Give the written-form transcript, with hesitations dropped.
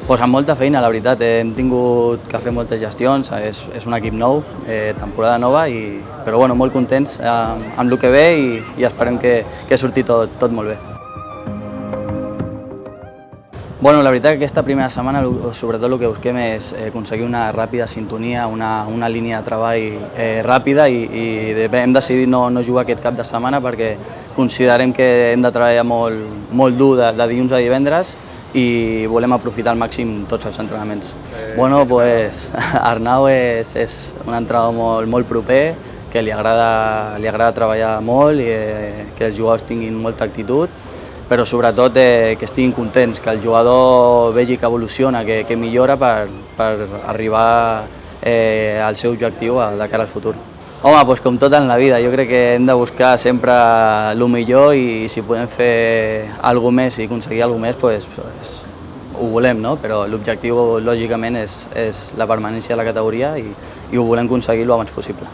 Pues amb molta feina, la veritat. Hem tingut que fer moltes gestions, és un equip nou, temporada nova, però bueno, molt contents amb el que ve i esperem que surti tot molt bé. Bueno, la veritat que aquesta primera setmana sobretot el que busquem és aconseguir una ràpida sintonia, una línia de treball ràpida i hem decidit no jugar aquest cap de setmana perquè considerem que hem de treballar molt dur de dilluns a divendres i volem aprofitar al màxim tots els entrenaments. Bueno, pues Arnau és un entrenador molt proper, que li agrada treballar molt i que els jugadors tinguin molta actitud, però sobretot que estiguin contents, que el jugador vegi que evoluciona, que millora per arribar al seu objectiu de cara al futur. Home, doncs com tot en la vida, jo crec que hem de buscar sempre el millor i si podem fer alguna més i aconseguir alguna més, doncs ho volem, no? Però l'objectiu lògicament és la permanència de la categoria i ho volem aconseguir el abans possible.